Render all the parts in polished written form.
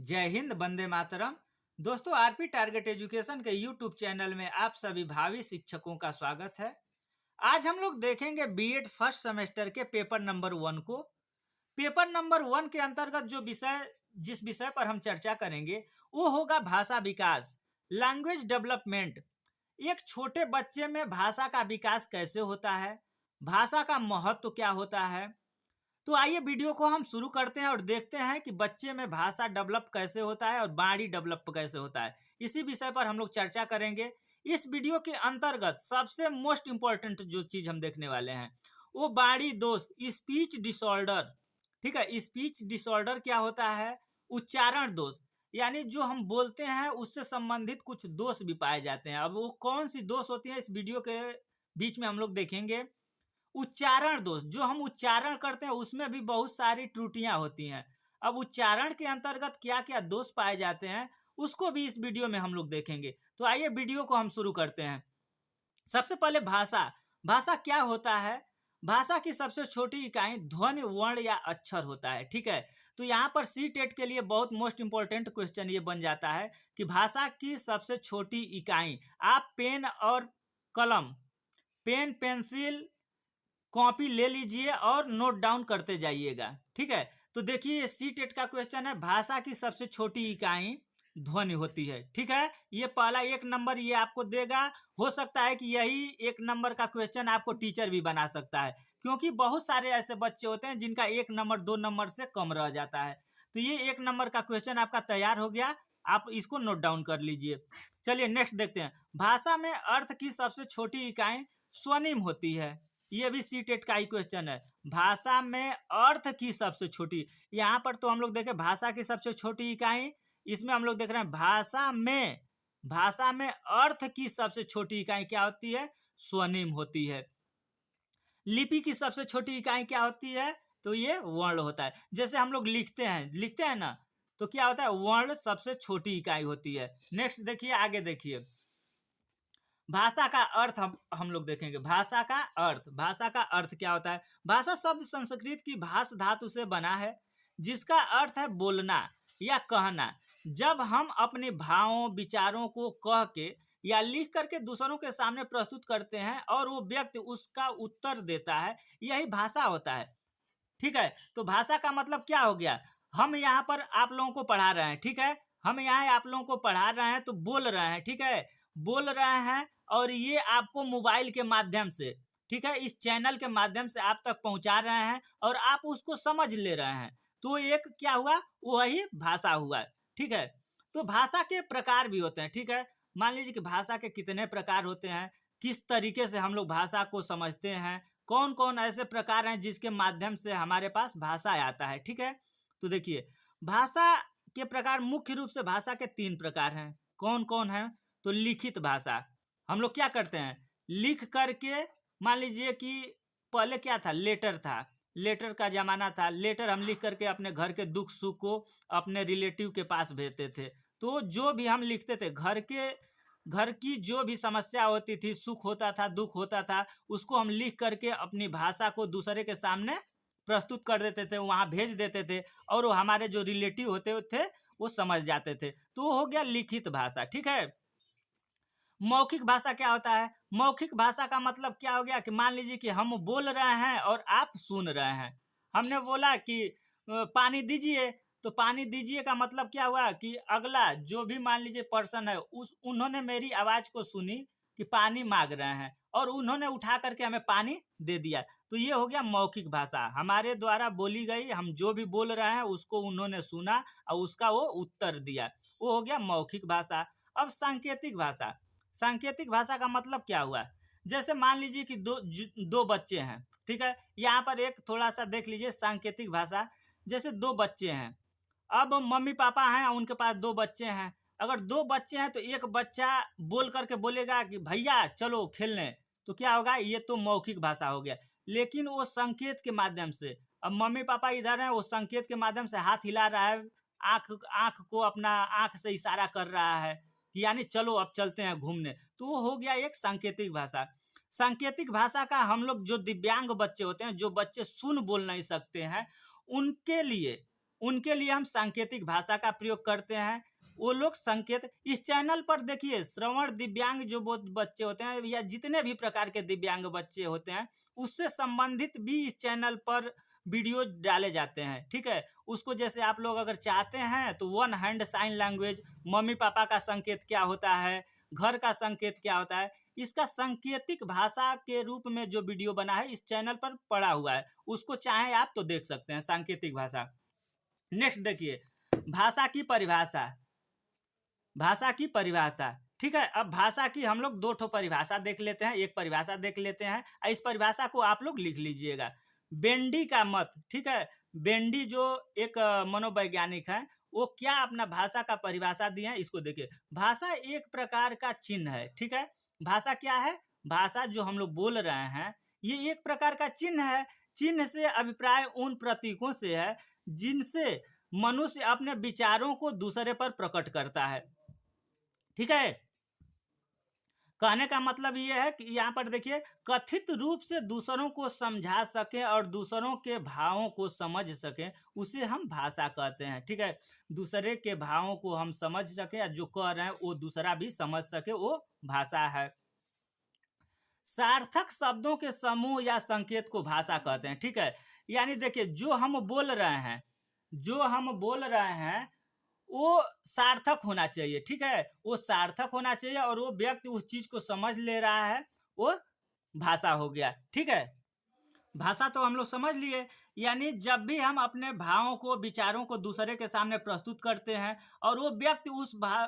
जय हिंद, वंदे मातरम। दोस्तों, RP target education के यूट्यूब चैनल में आप सभी भावी शिक्षकों का स्वागत है। आज हम लोग देखेंगे बीएड फर्स्ट सेमेस्टर के पेपर नंबर 1 को। पेपर नंबर 1 के अंतर्गत जिस विषय पर हम चर्चा करेंगे वो होगा भाषा विकास, लैंग्वेज डेवलपमेंट। एक छोटे बच्चे में भाषा का विकास कैसे होता है, भाषा का महत्व क्या होता है। तो आइए वीडियो को हम शुरू करते हैं और देखते हैं कि बच्चे में भाषा डेवलप कैसे होता है और बाणी डेवलप कैसे होता है। इसी विषय पर हम लोग चर्चा करेंगे। इस वीडियो के अंतर्गत सबसे मोस्ट इम्पोर्टेंट जो चीज हम देखने वाले हैं वो बाणी दोष, स्पीच डिसऑर्डर। ठीक है, स्पीच डिसऑर्डर क्या होता है? उच्चारण दोष, यानी जो हम बोलते हैं उससे संबंधित कुछ दोष भी पाए जाते हैं। अब वो कौन सी दोष होती है इस वीडियो के बीच में हम लोग देखेंगे। उच्चारण दोष, जो हम उच्चारण करते हैं उसमें भी बहुत सारी त्रुटियां होती हैं। अब उच्चारण के अंतर्गत क्या क्या दोष पाए जाते हैं उसको भी इस वीडियो में हम लोग देखेंगे। तो आइए वीडियो को हम शुरू करते हैं। सबसे पहले भाषा क्या होता है? भाषा की सबसे छोटी इकाई ध्वनि, वर्ण या अक्षर होता है। ठीक है, तो यहाँ पर सी टेट के लिए बहुत मोस्ट इंपॉर्टेंट क्वेश्चन ये बन जाता है कि भाषा की सबसे छोटी इकाई। आप पेन और कलम, पेन पेंसिल कॉपी ले लीजिए और नोट डाउन करते जाइएगा। ठीक है, तो देखिए सी टेट का क्वेश्चन है, भाषा की सबसे छोटी इकाई ध्वनि होती है। ठीक है, ये पहला 1 नंबर ये आपको देगा। हो सकता है कि यही 1 नंबर का क्वेश्चन आपको टीचर भी बना सकता है, क्योंकि बहुत सारे ऐसे बच्चे होते हैं जिनका 1 नंबर 2 नंबर से कम रह जाता है। तो ये 1 नंबर का क्वेश्चन आपका तैयार हो गया, आप इसको नोट डाउन कर लीजिए। चलिए नेक्स्ट देखते हैं। भाषा में अर्थ की सबसे छोटी इकाई स्वनिम होती है। ये भी सी टेट का ही क्वेश्चन है। भाषा में अर्थ की सबसे छोटी, यहाँ पर तो हम लोग देखें भाषा की सबसे छोटी इकाई, इसमें हम लोग देख रहे हैं भाषा में अर्थ की सबसे छोटी इकाई क्या होती है? स्वनिम होती है। लिपि की सबसे छोटी इकाई क्या होती है? तो ये वर्ण होता है। जैसे हम लोग लिखते हैं ना, तो क्या होता है? वर्ण सबसे छोटी इकाई होती है। नेक्स्ट देखिए, आगे देखिए। भाषा का अर्थ हम लोग देखेंगे। भाषा का अर्थ क्या होता है? भाषा शब्द संस्कृत की भाष धातु से बना है, जिसका अर्थ है बोलना या कहना। जब हम अपने भावों, विचारों को कह के या लिख करके दूसरों के सामने प्रस्तुत करते हैं और वो व्यक्ति उसका उत्तर देता है, यही भाषा होता है। ठीक है, तो भाषा का मतलब क्या हो गया? हम यहाँ पर आप लोगों को पढ़ा रहे हैं। ठीक है, हम यहाँ आप लोगों को पढ़ा रहे हैं तो बोल रहे हैं। ठीक है, बोल रहे हैं और ये आपको मोबाइल के माध्यम से, ठीक है, इस चैनल के माध्यम से आप तक पहुंचा रहे हैं और आप उसको समझ ले रहे हैं। तो एक क्या हुआ? वही भाषा हुआ। ठीक है, तो भाषा के प्रकार भी होते हैं। ठीक है, मान लीजिए कि भाषा के कितने प्रकार होते हैं, किस तरीके से हम लोग भाषा को समझते हैं, कौन कौन ऐसे प्रकार हैं जिसके माध्यम से हमारे पास भाषा आता है। ठीक है, तो देखिए भाषा के प्रकार, मुख्य रूप से भाषा के 3 प्रकार हैं। कौन कौन है? तो लिखित भाषा, हम लोग क्या करते हैं? लिख करके, मान लीजिए कि पहले क्या था? लेटर का जमाना था। लेटर हम लिख करके अपने घर के दुख सुख को अपने रिलेटिव के पास भेजते थे। तो जो भी हम लिखते थे, घर की जो भी समस्या होती थी, सुख होता था, दुख होता था, उसको हम लिख करके अपनी भाषा को दूसरे के सामने प्रस्तुत कर देते थे, वहाँ भेज देते थे और वो हमारे जो रिलेटिव होते थे वो समझ जाते थे। तो वो हो गया लिखित भाषा। ठीक है, मौखिक भाषा क्या होता है? मौखिक भाषा का मतलब क्या हो गया कि मान लीजिए कि हम बोल रहे हैं और आप सुन रहे हैं। हमने बोला कि पानी दीजिए, तो पानी दीजिए का मतलब क्या हुआ कि अगला जो भी मान लीजिए पर्सन है उन्होंने मेरी आवाज को सुनी कि पानी मांग रहे हैं और उन्होंने उठा करके हमें पानी दे दिया। तो ये हो गया मौखिक भाषा, हमारे द्वारा बोली गई, हम जो भी बोल रहे हैं उसको उन्होंने सुना और उसका वो उत्तर दिया, वो हो गया मौखिक भाषा। अब सांकेतिक भाषा का मतलब क्या हुआ? जैसे मान लीजिए कि दो बच्चे हैं। ठीक है, यहाँ पर एक थोड़ा सा देख लीजिए सांकेतिक भाषा। जैसे 2 बच्चे हैं, अब मम्मी पापा हैं, उनके पास 2 बच्चे हैं। अगर 2 बच्चे हैं तो एक बच्चा बोल करके बोलेगा कि भैया चलो खेलने, तो क्या होगा? ये तो मौखिक भाषा हो गया। लेकिन वो संकेत के माध्यम से, अब मम्मी पापा इधर हैं, वो संकेत के माध्यम से हाथ हिला रहा है, आंख को अपना आंख से इशारा कर रहा है कि यानी चलो अब चलते हैं घूमने। तो वो हो गया एक सांकेतिक भाषा। सांकेतिक भाषा का हम लोग जो दिव्यांग बच्चे होते हैं, जो बच्चे सुन बोल नहीं सकते हैं, उनके लिए उनके लिए हम सांकेतिक भाषा का प्रयोग करते हैं। वो लोग संकेत इस चैनल पर देखिए, श्रवण दिव्यांग जो बच्चे होते हैं या जितने भी प्रकार के दिव्यांग बच्चे होते हैं उससे संबंधित भी इस चैनल पर वीडियो डाले जाते हैं। ठीक है, उसको जैसे आप लोग अगर चाहते हैं तो वन हैंड साइन लैंग्वेज, मम्मी पापा का संकेत क्या होता है, घर का संकेत क्या होता है, इसका सांकेतिक भाषा के रूप में जो वीडियो बना है इस चैनल पर पड़ा हुआ है, उसको चाहे आप तो देख सकते हैं, सांकेतिक भाषा। नेक्स्ट देखिए, भाषा की परिभाषा। भाषा की परिभाषा, ठीक है। अब भाषा की हम लोग दो ठो परिभाषा देख लेते हैं, एक परिभाषा देख लेते हैं। इस परिभाषा को आप लोग लिख लीजिएगा। बेंडी का मत, ठीक है, बेंडी जो एक मनोवैज्ञानिक है, वो क्या अपना भाषा का परिभाषा दिए हैं, इसको देखिए। भाषा एक प्रकार का चिन्ह है, ठीक है। भाषा क्या है? भाषा जो हम लोग बोल रहे हैं ये एक प्रकार का चिन्ह है। चिन्ह से अभिप्राय उन प्रतीकों से है जिनसे मनुष्य अपने विचारों को दूसरे पर प्रकट करता है। ठीक है, कहने का मतलब ये है कि यहाँ पर देखिए, कथित रूप से दूसरों को समझा सके और दूसरों के भावों को समझ सके, उसे हम भाषा कहते हैं। ठीक है, दूसरे के भावों को हम समझ सके या जो कह रहे हैं वो दूसरा भी समझ सके, वो भाषा है। सार्थक शब्दों के समूह या संकेत को भाषा कहते हैं। ठीक है, यानी देखिए, जो हम बोल रहे हैं वो सार्थक होना चाहिए। ठीक है, वो सार्थक होना चाहिए और वो व्यक्ति उस चीज को समझ ले रहा है, वो भाषा हो गया। ठीक है, भाषा तो हम लोग समझ लिए, यानी जब भी हम अपने भावों को, विचारों को दूसरे के सामने प्रस्तुत करते हैं और वो व्यक्ति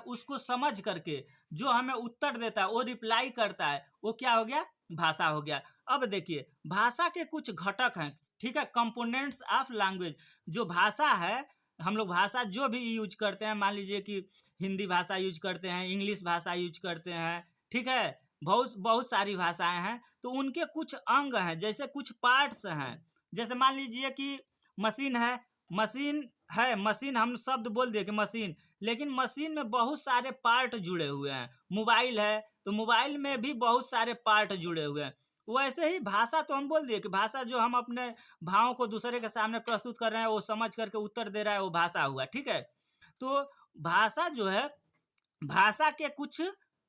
उसको समझ करके जो हमें उत्तर देता है, वो रिप्लाई करता है, वो क्या हो गया? भाषा हो गया। अब देखिए, भाषा के कुछ घटक हैं। ठीक है, कंपोनेंट्स ऑफ लैंग्वेज। जो भाषा है, हम लोग भाषा जो भी यूज करते हैं, मान लीजिए कि हिंदी भाषा यूज करते हैं, इंग्लिश भाषा यूज करते हैं, ठीक है, बहुत सारी भाषाएं हैं, तो उनके कुछ अंग हैं, जैसे कुछ पार्ट्स हैं। जैसे मान लीजिए कि मशीन है, मशीन हम शब्द बोल दिए कि मशीन, लेकिन मशीन में बहुत सारे पार्ट जुड़े हुए हैं। मोबाइल है तो मोबाइल में भी बहुत सारे पार्ट जुड़े हुए हैं। वैसे ही भाषा तो हम बोल दिए कि भाषा जो हम अपने भावों को दूसरे के सामने प्रस्तुत कर रहे हैं, वो समझ करके उत्तर दे रहा है, वो भाषा हुआ। ठीक है, तो भाषा जो है, भाषा के कुछ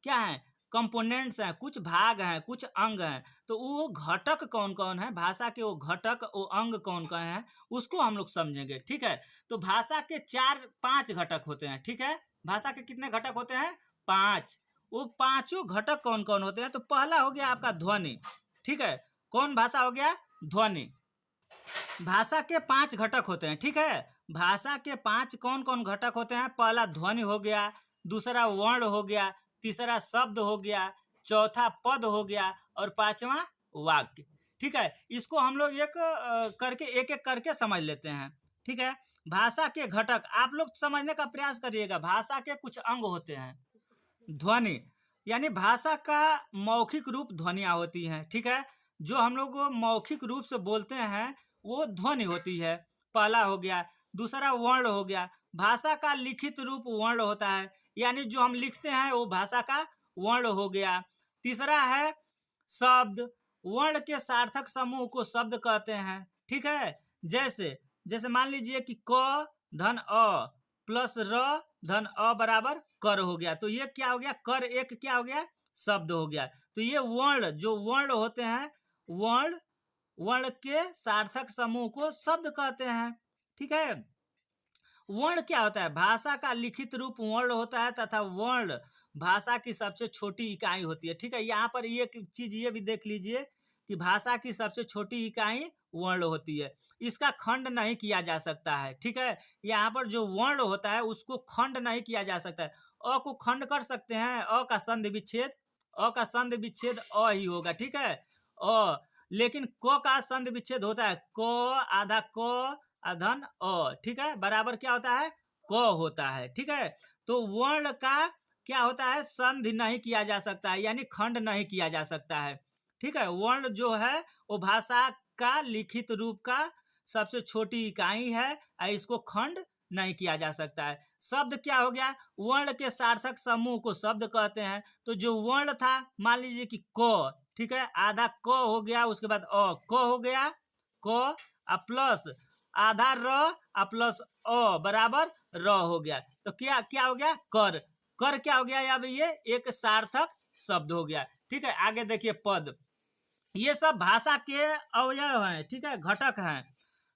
क्या है? कंपोनेंट्स हैं, कुछ भाग हैं, कुछ अंग हैं। तो वो घटक कौन कौन है, भाषा के वो घटक, वो अंग कौन कौन है, उसको हम लोग समझेंगे। ठीक है, तो भाषा के 4-5 घटक होते हैं। ठीक है, भाषा के कितने घटक होते हैं? 5। वो पांचों घटक कौन कौन होते हैं? तो पहला हो गया आपका ध्वनि। ठीक है, कौन भाषा हो गया? ध्वनि। भाषा के 5 घटक होते हैं। ठीक है, भाषा के 5 कौन कौन घटक होते हैं? पहला ध्वनि हो गया, दूसरा वर्ण हो गया, तीसरा शब्द हो गया, चौथा पद हो गया और पांचवा वाक्य। ठीक है, इसको हम लोग एक एक करके समझ लेते हैं। ठीक है, भाषा के घटक आप लोग समझने का प्रयास करिएगा। भाषा के कुछ अंग होते हैं। ध्वनि, यानी भाषा का मौखिक रूप ध्वनियाँ होती हैं। ठीक है, जो हम लोग मौखिक रूप से बोलते हैं वो ध्वनि होती है, पहला हो गया। दूसरा वर्ण हो गया, भाषा का लिखित रूप वर्ण होता है, यानी जो हम लिखते हैं वो भाषा का वर्ण हो गया। तीसरा है शब्द, वर्ण के सार्थक समूह को शब्द कहते हैं। ठीक है, जैसे मान लीजिए कि क धन अ प्लस र धन अ बराबर कर हो गया, तो ये क्या हो गया? कर एक क्या हो गया? शब्द हो गया। तो ये वर्ण, जो वर्ण होते हैं, वर्ण के सार्थक समूह को शब्द कहते हैं। ठीक है, वर्ण क्या होता है? भाषा का लिखित रूप वर्ण होता है तथा वर्ण भाषा की सबसे छोटी इकाई होती है। ठीक है, यहाँ पर ये चीज ये भी देख लीजिए कि भाषा की सबसे छोटी इकाई वर्ण होती है, इसका खंड नहीं किया जा सकता है। ठीक है, यहाँ पर जो वर्ण होता है उसको खंड नहीं किया जा सकता है। अ को खंड कर सकते हैं, अ का संधि विच्छेद, अ का संधि विच्छेद अ ही होगा। ठीक है, अ, लेकिन क का संधि विच्छेद होता है, क आधा क अधन अ। ठीक है, बराबर क्या होता है? क होता है। ठीक है, तो वर्ण का क्या होता है? संधि नहीं किया जा सकता है, यानी खंड नहीं किया जा सकता है। ठीक है, वर्ण जो है वो भाषा का लिखित रूप का सबसे छोटी इकाई है और इसको खंड नहीं किया जा सकता है। शब्द क्या हो गया? वर्ण के सार्थक समूह को शब्द कहते हैं। तो जो वर्ण था, मान लीजिए कि क, ठीक है, आधा क हो गया, उसके बाद अ, क हो गया, क प्लस आधा र और प्लस अ बराबर र हो गया। तो क्या क्या हो गया? कर। कर क्या हो गया? अब ये एक सार्थक शब्द हो गया। ठीक है, आगे देखिए पद। ये सब भाषा के अवयव हैं, ठीक है, घटक हैं।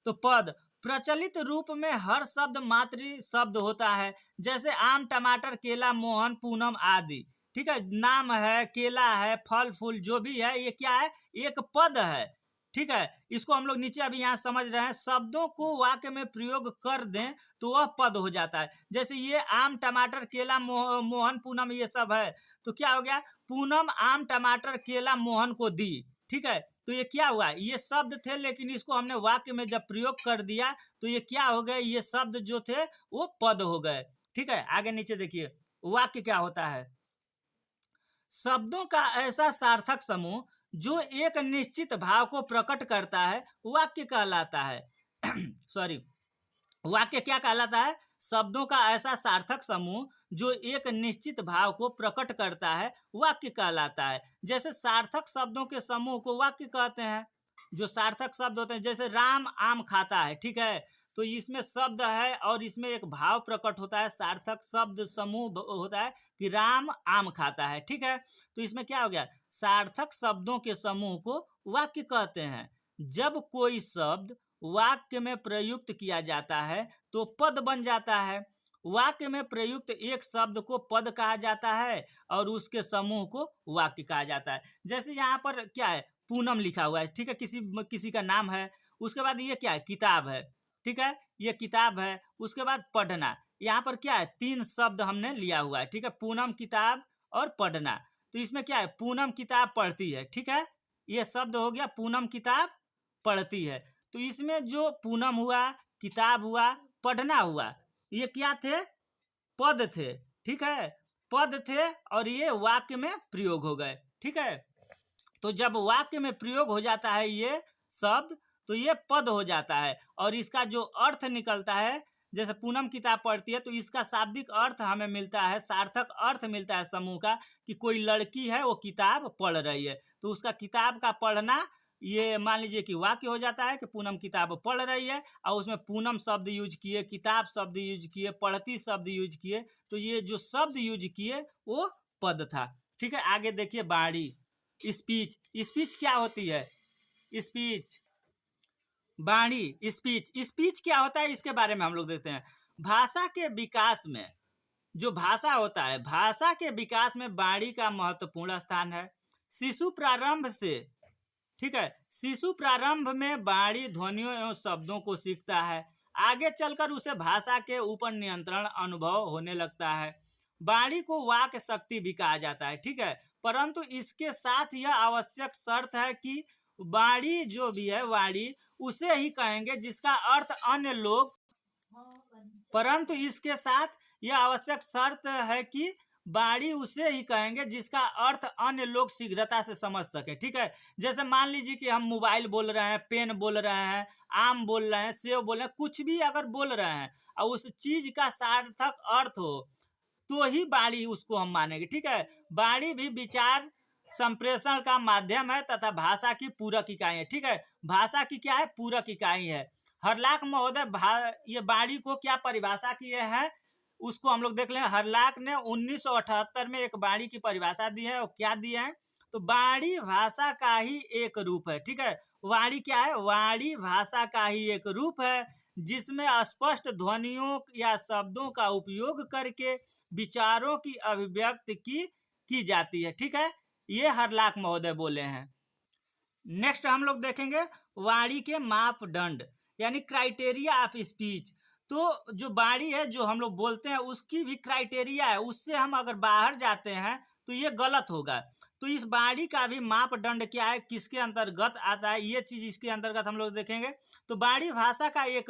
तो पद प्रचलित रूप में हर शब्द मातृ शब्द होता है, जैसे आम, टमाटर, केला, मोहन, पूनम आदि। ठीक है, नाम है, केला है, फल फूल जो भी है, ये क्या है? एक पद है। ठीक है, इसको हम लोग नीचे अभी यहाँ समझ रहे हैं। शब्दों को वाक्य में प्रयोग कर दें तो वह पद हो जाता है। जैसे ये आम, टमाटर, केला, मोहन, पूनम, ये सब है। तो क्या हो गया? पूनम आम, टमाटर, केला, मोहन को दी। ठीक है, तो ये क्या हुआ? ये शब्द थे, लेकिन इसको हमने वाक्य में जब प्रयोग कर दिया तो ये क्या हो गए? ये शब्द जो थे वो पद हो गए। ठीक है, आगे नीचे देखिए वाक्य क्या होता है। शब्दों का ऐसा सार्थक समूह जो एक निश्चित भाव को प्रकट करता है वाक्य कहलाता है। सॉरी, वाक्य क्या कहलाता है? शब्दों का ऐसा सार्थक समूह जो एक निश्चित भाव को प्रकट करता है वाक्य कहलाता है। जैसे सार्थक शब्दों के समूह को वाक्य कहते हैं। जो सार्थक शब्द होते हैं, जैसे राम आम खाता है, ठीक है, तो इसमें शब्द है और इसमें एक भाव प्रकट होता है। सार्थक शब्द समूह होता है कि राम आम खाता है। ठीक है, तो इसमें क्या हो गया? सार्थक शब्दों के समूह को वाक्य कहते हैं। जब कोई शब्द वाक्य में प्रयुक्त किया जाता है तो पद बन जाता है। वाक्य में प्रयुक्त एक शब्द को पद कहा जाता है और उसके समूह को वाक्य कहा जाता है। जैसे यहाँ पर क्या है? पूनम लिखा हुआ है, ठीक है, किसी का नाम है। उसके बाद ये क्या है? किताब है। ठीक है, ये किताब है। उसके बाद पढ़ना। यहाँ पर क्या है? तीन शब्द हमने लिया हुआ है। ठीक है, पूनम, किताब और पढ़ना। तो इसमें क्या है? पूनम किताब पढ़ती है। ठीक है, ये शब्द हो गया पूनम किताब पढ़ती है। तो इसमें जो पूनम हुआ, किताब हुआ, पढ़ना हुआ, ये क्या थे? पद थे। ठीक है, पद थे और ये वाक्य में प्रयोग हो गए। ठीक है, तो जब वाक्य में प्रयोग हो जाता है ये शब्द, तो ये पद हो जाता है और इसका जो अर्थ निकलता है, जैसे पूनम किताब पढ़ती है, तो इसका शाब्दिक अर्थ हमें मिलता है, सार्थक अर्थ मिलता है समूह का, कि कोई लड़की है वो किताब पढ़ रही है। तो उसका किताब का पढ़ना ये मान लीजिए कि वाक्य हो जाता है कि पूनम किताब पढ़ रही है, और उसमें पूनम शब्द यूज किए, किताब शब्द यूज किए, पढ़ती शब्द यूज किए, तो ये जो शब्द यूज किए वो पद था। ठीक है, आगे देखिए बाणी। स्पीच। स्पीच क्या होती है? स्पीच। बाणी। स्पीच। स्पीच क्या होता है इसके बारे में हम लोग देखते हैं। भाषा के विकास में जो भाषा होता है, भाषा के विकास में बाणी का महत्वपूर्ण स्थान है। शिशु प्रारंभ से, ठीक है, शिशु प्रारंभ में बाणी ध्वनियों एवं शब्दों को सीखता है। आगे चलकर उसे भाषा के ऊपर नियंत्रण अनुभव होने लगता है। बाणी को वाक शक्ति भी कहा जाता है। ठीक है, परंतु इसके साथ यह आवश्यक शर्त है कि बाणी जो भी है, वाणी उसे ही कहेंगे जिसका अर्थ अन्य लोग, परंतु इसके साथ यह आवश्यक शर्त है कि बाणी उसे ही कहेंगे जिसका अर्थ अन्य लोग शीघ्रता से समझ सके। ठीक है, जैसे मान लीजिए कि हम मोबाइल बोल रहे हैं, पेन बोल रहे हैं, आम बोल रहे हैं, सेब बोल रहे हैं, कुछ भी अगर बोल रहे हैं और उस चीज का सार्थक अर्थ हो तो ही बाणी उसको हम मानेंगे। ठीक है, बाणी भी विचार संप्रेषण का माध्यम है तथा भाषा की पूरक इकाई है। ठीक है, भाषा की क्या है? पूरक इकाई है। हरलाख महोदय ये बाणी को क्या परिभाषा किए हैं उसको हम लोग देख लें। हरलाख ने 1978 में एक बाणी की परिभाषा दी है, और क्या दी है? तो बाणी भाषा का ही एक रूप है। ठीक है, वाणी क्या है? वाणी भाषा का ही एक रूप है जिसमें स्पष्ट ध्वनियों या शब्दों का उपयोग करके विचारों की अभिव्यक्ति की जाती है। ठीक है, ये हरलाख महोदय बोले हैं। नेक्स्ट हम लोग देखेंगे वाणी के मापदंड, यानी क्राइटेरिया ऑफ स्पीच। तो जो वाणी है, जो हम लोग बोलते हैं, उसकी भी क्राइटेरिया है। उससे हम अगर बाहर जाते हैं तो ये गलत होगा। तो इस वाणी का भी मापदंड क्या है, किसके अंतर्गत आता है, ये चीज इसके अंतर्गत हम लोग देखेंगे। तो वाणी भाषा का एक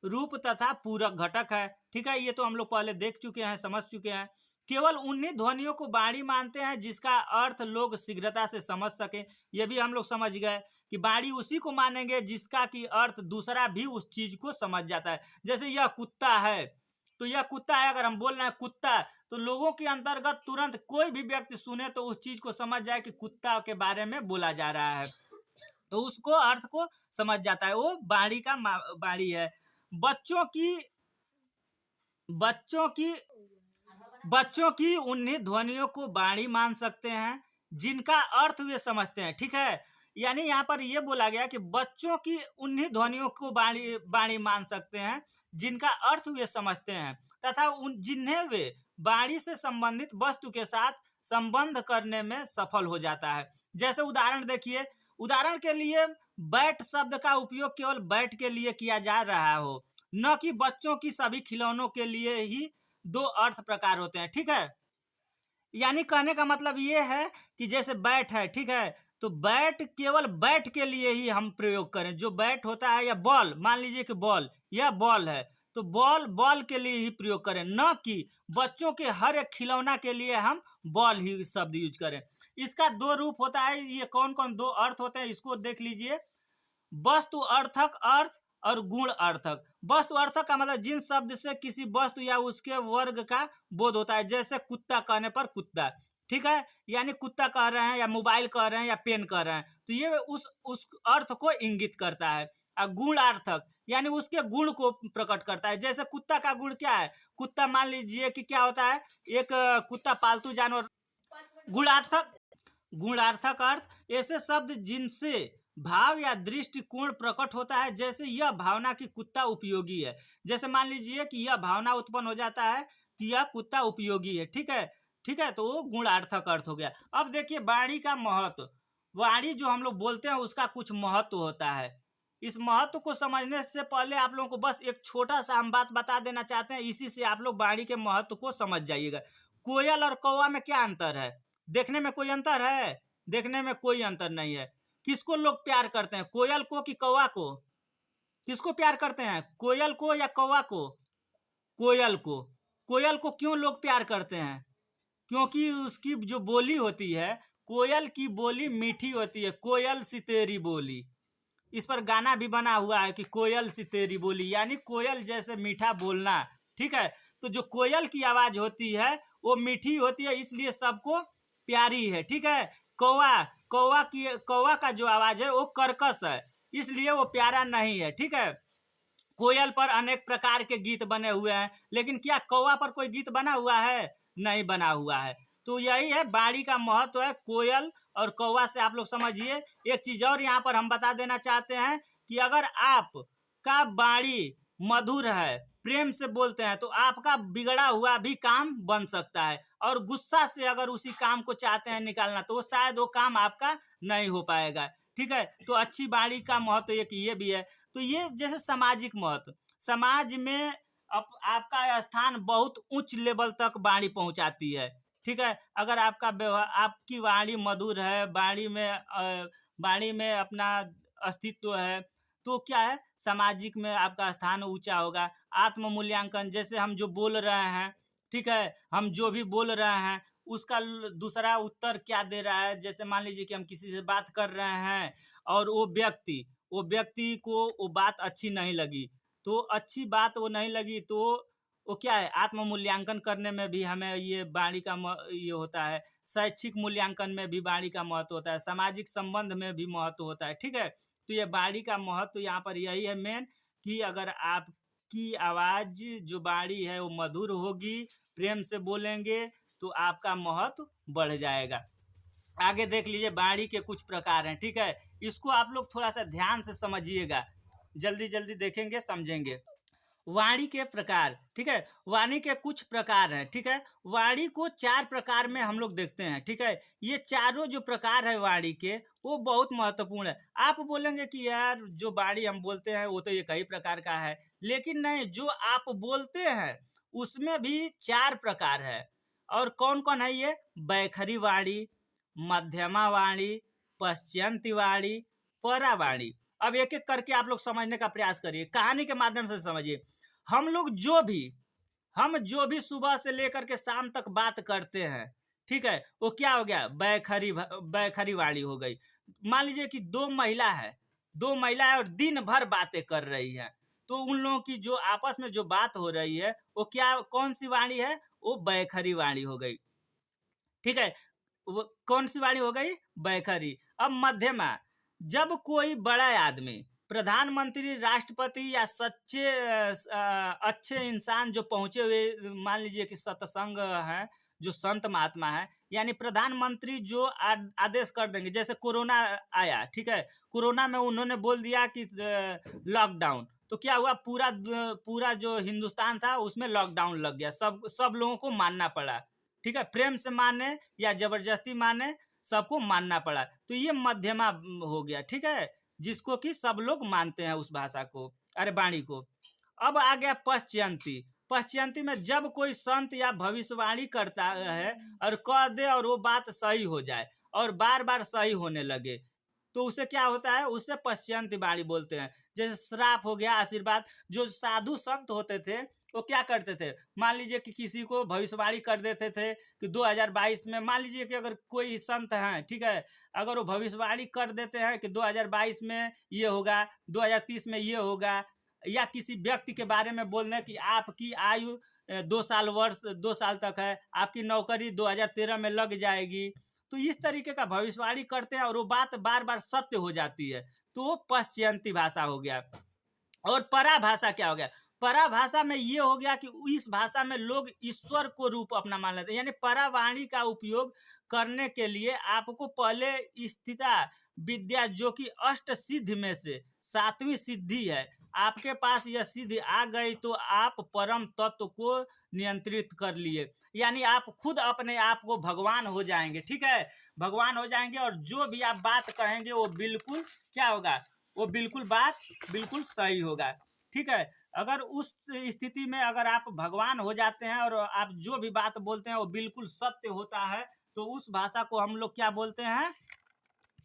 रूप तथा पूरक घटक है। ठीक है, ये तो हम लोग पहले देख चुके हैं, समझ चुके हैं। केवल उन्हीं ध्वनियों को वाणी मानते हैं जिसका अर्थ लोग शीघ्रता से समझ सके। ये भी हम लोग समझ गए कि वाणी उसी को मानेंगे जिसका की अर्थ दूसरा भी उस चीज को समझ जाता है। जैसे यह कुत्ता है, तो यह कुत्ता है, अगर हम बोल रहे हैं कुत्ता, तो लोगों के अंतर्गत तुरंत कोई भी व्यक्ति सुने तो उस चीज को समझ जाए कि कुत्ता के बारे में बोला जा रहा है। तो उसको अर्थ को समझ जाता है, वो बाणी का बाणी है। बच्चों की बच्चों की बच्चों की उन्हीं ध्वनियों को बाणी मान सकते हैं जिनका अर्थ वे समझते हैं। ठीक है, यानी यहाँ पर यह बोला गया कि बच्चों की उन्हीं ध्वनियों को बाणी बाणी मान सकते हैं जिनका अर्थ वे समझते हैं तथा उन जिन्हें वे बाणी से संबंधित वस्तु के साथ संबंध करने में सफल हो जाता है। जैसे उदाहरण देखिए, उदाहरण के लिए बैट शब्द का उपयोग केवल बैट के लिए किया जा रहा हो, न कि बच्चों की सभी खिलौनों के लिए ही दो अर्थ प्रकार होते हैं। ठीक है, यानी कहने का मतलब ये है कि जैसे बैट है, ठीक है, तो बैट केवल बैट के लिए ही हम प्रयोग करें। जो बैट होता है या बॉल, मान लीजिए कि बॉल, यह बॉल है तो बॉल बॉल के लिए ही प्रयोग करें, न कि बच्चों के हर एक खिलौना के लिए हम बॉल ही शब्द यूज करें। इसका दो रूप होता है। ये कौन कौन दो अर्थ होते हैं इसको देख लीजिए। वस्तु अर्थक अर्थ और गुण अर्थक। वस्तु अर्थक का मतलब जिन शब्द से किसी वस्तु या उसके वर्ग का बोध होता है, जैसे कुत्ता कहने पर कुत्ता, ठीक है, यानी कुत्ता कह रहे हैं या मोबाइल कह रहे हैं या पेन कह रहे हैं, तो ये उस अर्थ को इंगित करता है। और गुणार्थक यानी उसके गुण को प्रकट करता है। जैसे कुत्ता का गुण क्या है, कुत्ता मान लीजिए कि क्या होता है, एक कुत्ता पालतू जानवर। गुणार्थक गुणार्थक अर्थ ऐसे शब्द जिनसे भाव या दृष्टिकोण प्रकट होता है, जैसे यह भावना की कुत्ता उपयोगी है। जैसे मान लीजिए कि यह भावना उत्पन्न हो जाता है कि यह कुत्ता उपयोगी है। ठीक है, ठीक है, तो वो गुणार्थक अर्थ हो गया। अब देखिए वाणी का महत्व। वाणी जो हम लोग बोलते हैं उसका कुछ महत्व होता है। इस महत्व को समझने से पहले आप लोगों को बस एक छोटा सा हम बात बता देना चाहते हैं, इसी से आप लोग वाणी के महत्व को समझ जाइएगा। कोयल और कौवा में क्या अंतर है? देखने में कोई अंतर है? देखने में कोई अंतर नहीं है। किसको लोग प्यार करते हैं, कोयल को कि कौवा को? किसको प्यार करते हैं, कोयल को या कौवा को? कोयल को। कोयल को क्यों लोग प्यार करते हैं? क्योंकि उसकी जो बोली होती है, कोयल की बोली मीठी होती है। कोयल सी तेरी बोली, इस पर गाना भी बना हुआ है कि कोयल सी तेरी बोली, यानी कोयल जैसे मीठा बोलना। ठीक है, तो जो कोयल की आवाज होती है वो मीठी होती है, इसलिए सबको प्यारी है। ठीक है, कौवा कौवा का जो आवाज है वो कर्कश है, इसलिए वो प्यारा नहीं है। ठीक है, कोयल पर अनेक प्रकार के गीत बने हुए हैं, लेकिन क्या कौवा पर कोई गीत बना हुआ है? नहीं बना हुआ है। तो यही है वाणी का महत्व है, कोयल और कौवा से आप लोग समझिए। एक चीज और यहाँ पर हम बता देना चाहते हैं कि अगर आप का वाणी मधुर है, प्रेम से बोलते हैं, तो आपका बिगड़ा हुआ भी काम बन सकता है। और गुस्सा से अगर उसी काम को चाहते हैं निकालना, तो शायद वो काम आपका नहीं हो पाएगा। ठीक है, तो अच्छी वाणी का महत्व एक ये भी है। तो ये जैसे सामाजिक महत्व, समाज में आपका स्थान बहुत उच्च लेवल तक वाणी पहुंचाती है। ठीक है, अगर आपका व्यवहार, आपकी वाणी मधुर है, वाणी में अपना अस्तित्व है, तो क्या है, सामाजिक में आपका स्थान ऊंचा होगा। आत्म मूल्यांकन, जैसे हम जो बोल रहे हैं, ठीक है, हम जो भी बोल रहे हैं उसका दूसरा उत्तर क्या दे रहा है। जैसे मान लीजिए कि हम किसी से बात कर रहे हैं और वो व्यक्ति को वो बात अच्छी नहीं लगी, तो अच्छी बात वो नहीं लगी, तो वो क्या है, आत्म मूल्यांकन करने में भी हमें ये वाणी का ये होता है। शैक्षिक मूल्यांकन में भी वाणी का महत्व होता है, सामाजिक संबंध में भी महत्व होता है। ठीक है, तो ये वाणी का महत्व यहाँ पर यही है मेन, कि अगर आपकी आवाज जो वाणी है वो मधुर होगी, प्रेम से बोलेंगे, तो आपका महत्व बढ़ जाएगा। आगे देख लीजिए, वाणी के कुछ प्रकार हैं। ठीक है, इसको आप लोग थोड़ा सा ध्यान से समझिएगा, जल्दी जल्दी देखेंगे समझेंगे। वाणी के प्रकार, ठीक है, वाणी के कुछ प्रकार हैं। ठीक है, वाणी को 4 प्रकार में हम लोग देखते हैं। ठीक है, ये चारों जो प्रकार है वाणी के, वो बहुत महत्वपूर्ण है। आप बोलेंगे कि यार जो वाणी हम बोलते हैं वो तो ये कई प्रकार का है, लेकिन नहीं, जो आप बोलते हैं उसमें भी 4 प्रकार है। और कौन कौन है ये? बैखरी वाणी, मध्यमा वाणी, पश्चंती वाणी, परावाणी। अब एक एक करके आप लोग समझने का प्रयास करिए, कहानी के माध्यम से समझिए। हम जो भी सुबह से लेकर के शाम तक बात करते हैं, ठीक है, वो क्या हो गया? बैखरी वाणी हो गई। मान लीजिए कि दो महिला है और दिन भर बातें कर रही हैं, तो उन लोगों की जो आपस में जो बात हो रही है वो क्या, कौन सी वाणी है? वो बैखरी वाणी हो गई। ठीक है, वो कौन सी वाणी हो गई? बैखरी। अब मध्यमा, जब कोई बड़ा आदमी, प्रधानमंत्री, राष्ट्रपति या सच्चे अच्छे इंसान जो पहुंचे हुए, मान लीजिए कि सत्संग है, जो संत महात्मा है, यानी प्रधानमंत्री जो आदेश कर देंगे, जैसे कोरोना आया, ठीक है, कोरोना में उन्होंने बोल दिया कि लॉकडाउन, तो क्या हुआ, पूरा जो हिंदुस्तान था उसमें लॉकडाउन लग गया, सब लोगों को मानना पड़ा, ठीक है, प्रेम से माने या जबरदस्ती माने, सबको मानना पड़ा। तो ये मध्यमा हो गया, ठीक है, जिसको कि सब लोग मानते हैं उस भाषा को, अरे वाणी को। अब आ गया पश्चयंती। पश्चयंती में जब कोई संत या भविष्यवाणी करता है और कह दे और वो बात सही हो जाए और बार बार सही होने लगे, तो उसे क्या होता है, उसे पश्चयंती वाणी बोलते हैं। जैसे श्राप हो गया, आशीर्वाद। जो साधु संत होते थे वो क्या करते थे, मान लीजिए कि किसी को भविष्यवाणी कर देते थे कि 2022 में, मान लीजिए कि अगर कोई संत हैं, ठीक है, अगर वो भविष्यवाणी कर देते हैं कि 2022 में ये होगा, 2030 में ये होगा, या किसी व्यक्ति के बारे में बोल दें कि आपकी आयु 2 साल तक है, आपकी नौकरी 2013 में लग जाएगी, तो इस तरीके का भविष्यवाणी करते हैं और वो बात बार बार सत्य हो जाती है, तो वो पश्चयंती भाषा हो गया। और पराभाषा क्या हो गया, पराभाषा में ये हो गया कि इस भाषा में लोग ईश्वर को रूप अपना मान लेते हैं, यानी परावाणी का उपयोग करने के लिए आपको पहले स्थिता विद्या, जो कि अष्ट सिद्धि में से 7वीं सिद्धि है, आपके पास यह सिद्धि आ गई तो आप परम तत्व को नियंत्रित कर लिए, यानी आप खुद अपने आप को भगवान हो जाएंगे, ठीक है, भगवान हो जाएंगे, और जो भी आप बात कहेंगे वो बिल्कुल क्या होगा, वो बिल्कुल बात बिल्कुल सही होगा, ठीक है। अगर उस स्थिति में अगर आप भगवान हो जाते हैं और आप जो भी बात बोलते हैं वो बिल्कुल सत्य होता है, तो उस भाषा को हम लोग क्या बोलते हैं,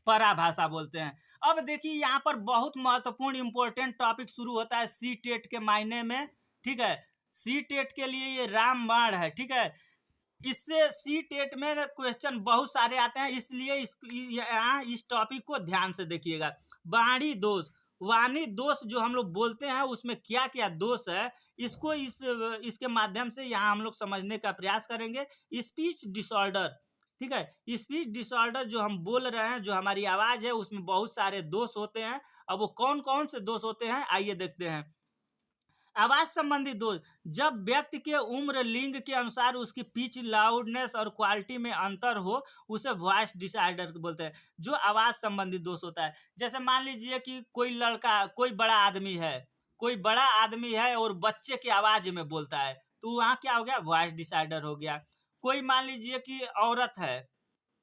पराभाषा बोलते हैं। अब देखिए यहाँ पर बहुत महत्वपूर्ण इंपॉर्टेंट टॉपिक शुरू होता है सी टेट के मायने में, ठीक है, सी टेट के लिए ये रामबाण है, ठीक है, इससे सी टेट में क्वेश्चन बहुत सारे आते हैं, इसलिए यहाँ इस टॉपिक को ध्यान से देखिएगा। वाणी दोष, वाणी दोष जो हम लोग बोलते हैं उसमें क्या क्या दोष है, इसको इसके माध्यम से यहाँ हम लोग समझने का प्रयास करेंगे। स्पीच डिसऑर्डर, ठीक है, स्पीच डिसऑर्डर जो हम बोल रहे हैं, जो हमारी आवाज है उसमें बहुत सारे दोष होते हैं। अब वो कौन कौन से दोष होते हैं आइए देखते हैं। आवाज संबंधी दोष, जब व्यक्ति के उम्र लिंग के अनुसार उसकी पिच, लाउडनेस और क्वालिटी में अंतर हो, उसे वॉइस डिसऑर्डर बोलते हैं, जो आवाज संबंधी दोष होता है। जैसे मान लीजिए कि कोई लड़का, कोई बड़ा आदमी है, कोई बड़ा आदमी है और बच्चे की आवाज में बोलता है, तो वहाँ क्या हो गया, वॉइस डिसऑर्डर हो गया। कोई मान लीजिए कि औरत है,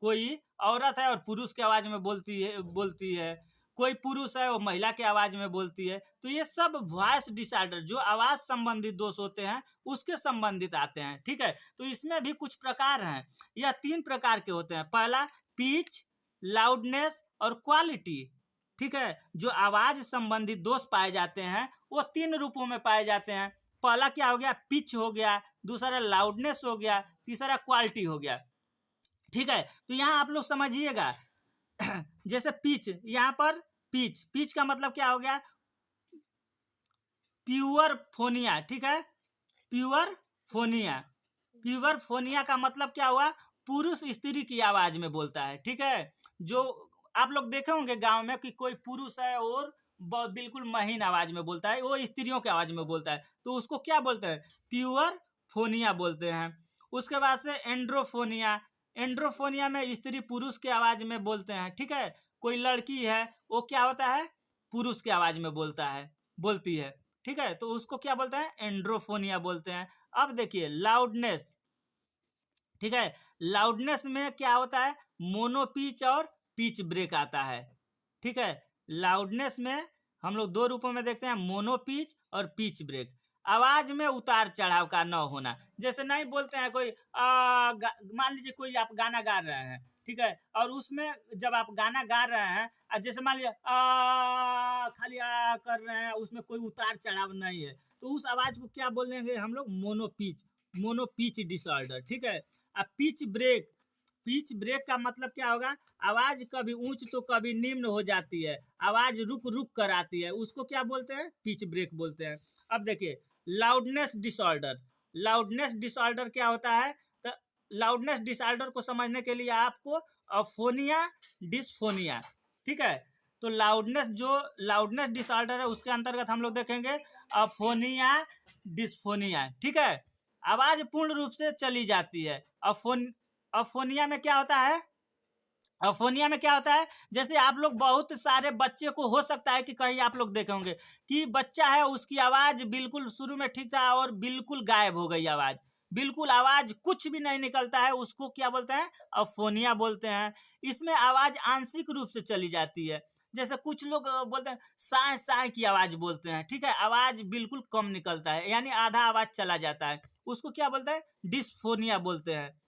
कोई औरत है और पुरुष की आवाज में बोलती है, कोई पुरुष है वो महिला की आवाज में बोलती है, तो ये सब वॉइस डिसऑर्डर जो आवाज संबंधित दोष होते हैं उसके संबंधित आते हैं, ठीक है। तो इसमें भी कुछ प्रकार हैं, यह 3 प्रकार के होते हैं। पहला पिच, लाउडनेस और क्वालिटी, ठीक है, जो आवाज संबंधित दोष पाए जाते हैं वो 3 रूपों में पाए जाते हैं। पहला क्या हो गया, पिच हो गया, दूसरा लाउडनेस हो गया, तीसरा क्वालिटी हो गया, ठीक है। तो यहाँ आप लोग समझिएगा, जैसे पिच, यहाँ पर पिच का मतलब क्या हो गया, प्योर फोनिया, ठीक है, प्योर फोनिया, प्योर फोनिया का मतलब क्या हुआ, पुरुष स्त्री की आवाज में बोलता है, ठीक है। जो आप लोग देखे होंगे गांव में कि कोई पुरुष है और बिल्कुल महीन आवाज में बोलता है, वो स्त्रियों की आवाज में बोलता है, तो उसको क्या बोलते हैं, प्योर फोनिया बोलते हैं। उसके बाद से एंड्रोफोनिया, एंड्रोफोनिया में स्त्री पुरुष की आवाज में बोलते हैं, ठीक है। कोई लड़की है वो क्या होता है, पुरुष की आवाज में बोलती है, ठीक है, तो उसको क्या बोलते हैं, एंड्रोफोनिया बोलते हैं। अब देखिए लाउडनेस, ठीक है, लाउडनेस में क्या होता है, मोनो पिच और पिच ब्रेक आता है, ठीक है। लाउडनेस में हम लोग 2 रूपों में देखते हैं, मोनो पिच और पिच ब्रेक। आवाज में उतार चढ़ाव का न होना, जैसे नहीं बोलते हैं कोई मान लीजिए कोई आप गाना गा रहे हैं, ठीक है, और उसमें जब आप गाना गा रहे हैं, जैसे मान लीजिए खाली कर रहे हैं, उसमें कोई उतार चढ़ाव नहीं है, तो उस आवाज को क्या बोलेंगे हम लोग, मोनो पिच डिसऑर्डर, ठीक है। अब पिच ब्रेक, पिच ब्रेक का मतलब क्या होगा, आवाज कभी ऊंच तो कभी निम्न हो जाती है, आवाज रुक रुक कर आती है, उसको क्या बोलते हैं, पिच ब्रेक बोलते हैं। अब देखिए लाउडनेस डिसऑर्डर, लाउडनेस डिसऑर्डर क्या होता है, तो लाउडनेस डिसऑर्डर को समझने के लिए आपको अफोनिया, डिस्फोनिया, ठीक है, तो लाउडनेस डिसऑर्डर है उसके अंतर्गत हम लोग देखेंगे अफोनिया डिस्फोनिया। ठीक है, आवाज पूर्ण रूप से चली जाती है। अफोनिया में क्या होता है? अफोनिया में क्या होता है, जैसे आप लोग बहुत सारे बच्चे को हो सकता है कि कहीं आप लोग देखे होंगे कि बच्चा है उसकी आवाज बिल्कुल शुरू में ठीक था और बिल्कुल गायब हो गई आवाज, बिल्कुल आवाज कुछ भी नहीं निकलता है, उसको क्या बोलते हैं? अफोनिया बोलते हैं। इसमें आवाज आंशिक रूप से चली जाती है। जैसे कुछ लोग बोलते हैं साय साय की आवाज बोलते हैं। ठीक है, आवाज बिल्कुल कम निकलता है यानी आधा आवाज चला जाता है, उसको क्या बोलते हैं? डिस्फोनिया बोलते हैं।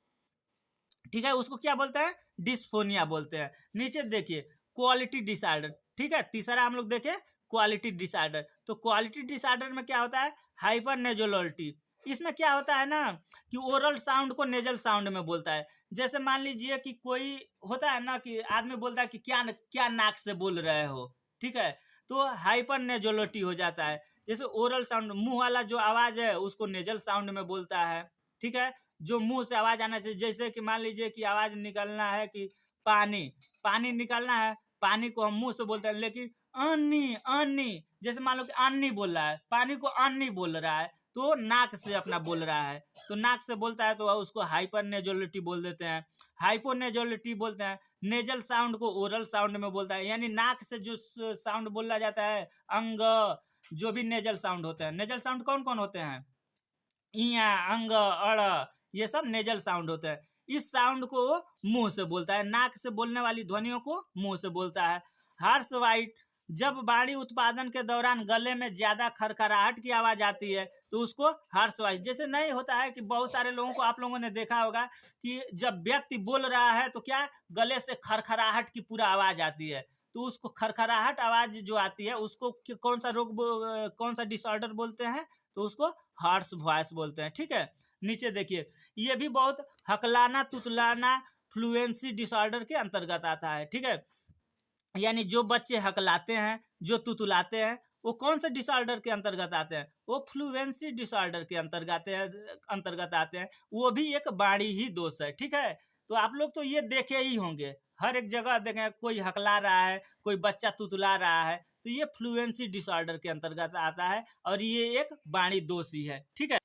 ठीक है, उसको क्या बोलते हैं? डिस्फोनिया बोलते हैं। नीचे देखिए क्वालिटी डिसऑर्डर। ठीक है, तीसरा हम लोग देखें क्वालिटी डिसऑर्डर। तो क्वालिटी डिसऑर्डर में क्या होता है? हाइपर नेजोलॉलिटी। इसमें क्या होता है ना कि ओरल साउंड को नेजल साउंड में बोलता है। जैसे मान लीजिए कि कोई होता है ना कि आदमी बोलता है कि क्या क्या नाक से बोल रहे हो। ठीक है, तो हाइपर नेजोलॉलिटी हो जाता है। जैसे ओरल साउंड, मुंह वाला जो आवाज है उसको नेजल साउंड में बोलता है। ठीक है, जो मुंह से आवाज आना चाहिए, जैसे कि मान लीजिए कि आवाज निकलना है कि पानी, पानी निकलना है, पानी को हम मुंह से बोलते हैं, लेकिन अन्नी अन्नी, जैसे मान लो कि अन्नी बोल रहा है, पानी को अन्नी बोल रहा है, तो नाक से अपना बोल रहा है, तो नाक से बोलता है तो उसको हाइपर नेजोलिटी बोल देते हैं। हाइपोनेजोलिटी बोलते हैं। नेजल साउंड को ओरल साउंड में बोलता है, यानी नाक से जो साउंड बोला जाता है, अंग, जो भी नेजल साउंड होते हैं। नेजल साउंड कौन कौन होते हैं? इया, अंग, अड़, ये सब नेजल साउंड होते हैं। इस साउंड को मुंह से बोलता है, नाक से बोलने वाली ध्वनियों को मुंह से बोलता है। हार्स वाइट, जब वाणी उत्पादन के दौरान गले में ज्यादा खरखराहट की आवाज आती है तो उसको हार्स वाइट। जैसे नहीं होता है कि बहुत सारे लोगों को आप लोगों ने देखा होगा कि जब व्यक्ति बोल रहा है तो क्या गले से खरखराहट की पूरा आवाज आती है, तो उसको खरखराहट आवाज जो आती है उसको कौन सा रोग, कौन सा डिसऑर्डर बोलते हैं? तो उसको हार्स वॉइस बोलते हैं। ठीक है, नीचे देखिए ये भी बहुत हकलाना तुतलाना फ्लुएंसी डिसऑर्डर के अंतर्गत आता है। ठीक है, यानी जो बच्चे हकलाते हैं, जो तुतलाते हैं, वो कौन से डिसऑर्डर के अंतर्गत आते हैं? वो फ्लुएंसी डिसऑर्डर के अंतर्गत आते हैं। वो भी एक वाणी ही दोष है। ठीक है, तो आप लोग तो ये देखे ही होंगे, हर एक जगह देखें कोई हकला रहा है, कोई बच्चा तुतला रहा है, तो ये फ्लुएंसी डिसऑर्डर के अंतर्गत आता है और ये एक वाणी दोष ही है। ठीक है,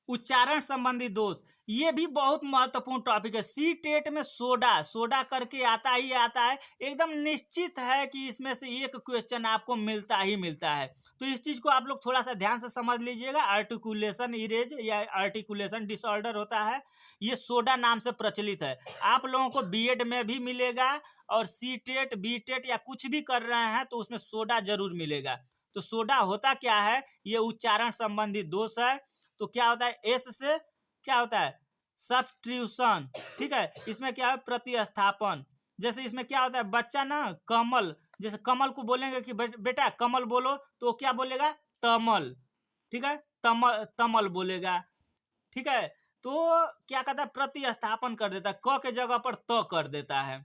उच्चारण संबंधी दोष, ये भी बहुत महत्वपूर्ण टॉपिक है। सी टेट में सोडा करके आता ही आता है, एकदम निश्चित है कि इसमें से एक क्वेश्चन आपको मिलता ही मिलता है। तो इस चीज को आप लोग थोड़ा सा ध्यान से समझ लीजिएगा। आर्टिकुलेशन इरेज या आर्टिकुलेशन डिसऑर्डर होता है, ये सोडा नाम से प्रचलित है। आप लोगों को बीएड में भी मिलेगा और सी टेट, बी टेट या कुछ भी कर रहे हैं तो उसमें सोडा जरूर मिलेगा। तो सोडा होता क्या है? ये उच्चारण संबंधी दोष है। तो क्या होता है? एस से क्या होता है? सब्स्टिट्यूशन। ठीक है, इसमें क्या है? प्रतिस्थापन। जैसे इसमें क्या होता है? बच्चा ना कमल, जैसे कमल को बोलेंगे कि बेटा कमल बोलो, तो क्या बोलेगा? तमल। ठीक है, तमल बोलेगा। ठीक है, तो क्या कहता है? प्रतिस्थापन कर देता है, क के जगह पर त कर देता है।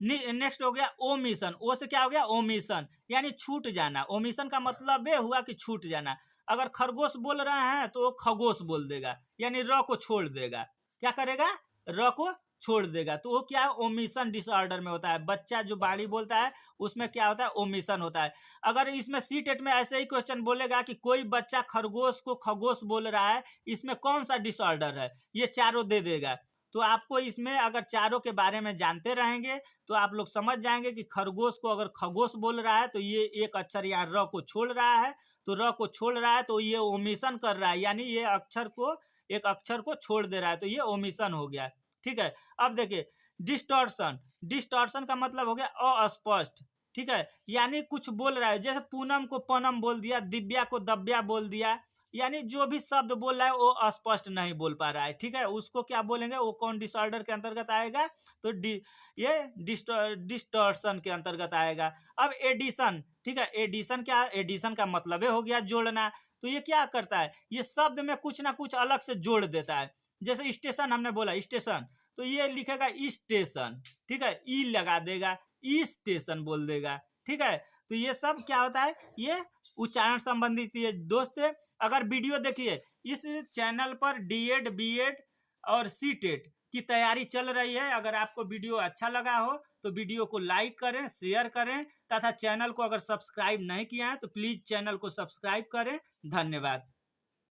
नेक्स्ट हो गया ओमिशन। ओ से क्या हो गया? ओमिशन, यानी छूट जाना। ओमिशन का मतलब ये हुआ कि छूट जाना। अगर खरगोश बोल रहे हैं तो वो खगोश बोल देगा, यानी र को छोड़ देगा। क्या करेगा? र को छोड़ देगा। तो वो क्या है? ओमिशन डिसऑर्डर में होता है। बच्चा जो वाणी बोलता है उसमें क्या होता है? ओमिशन होता है। अगर इसमें सी टेट में ऐसे ही क्वेश्चन बोलेगा कि कोई बच्चा खरगोश को खगोश बोल रहा है, इसमें कौन सा डिसऑर्डर है, ये चारों दे देगा। तो आपको इसमें अगर चारों के बारे में जानते रहेंगे तो आप लोग समझ जाएंगे कि खरगोश को अगर खगोश बोल रहा है तो ये एक अक्षर यहाँ र को छोड़ रहा है, तो र को छोड़ रहा है तो ये ओमिशन कर रहा है, यानी ये अक्षर को, एक अक्षर को छोड़ दे रहा है, तो ये ओमिशन हो गया। ठीक है, अब देखिए डिस्टॉर्शन। डिस्टॉर्शन का मतलब हो गया अस्पष्ट। ठीक है, यानी कुछ बोल रहा है, जैसे पूनम को पनम बोल दिया, दिव्या को दव्या बोल दिया, यानी जो भी शब्द बोल रहा है वो अस्पष्ट नहीं बोल पा रहा है। ठीक है, उसको क्या बोलेंगे? वो कौन डिसऑर्डर के अंतर्गत आएगा? तो ये डिस्टॉर्शन के अंतर्गत आएगा। अब एडिशन। ठीक है, एडिशन क्या? एडिशन का मतलब हो गया जोड़ना। तो ये क्या करता है? ये शब्द में कुछ ना कुछ अलग से जोड़ देता है। जैसे स्टेशन हमने बोला, स्टेशन, तो ये लिखेगा स्टेशन। ठीक है, ई लगा देगा, ई स्टेशन बोल देगा। ठीक है, तो ये सब क्या होता है? ये उच्चारण संबंधित ये दोस्त। अगर वीडियो देखिए इस चैनल पर डीएड, बीएड और सी टेट की तैयारी चल रही है। अगर आपको वीडियो अच्छा लगा हो तो वीडियो को लाइक करें, शेयर करें तथा चैनल को अगर सब्सक्राइब नहीं किया है तो प्लीज चैनल को सब्सक्राइब करें। धन्यवाद।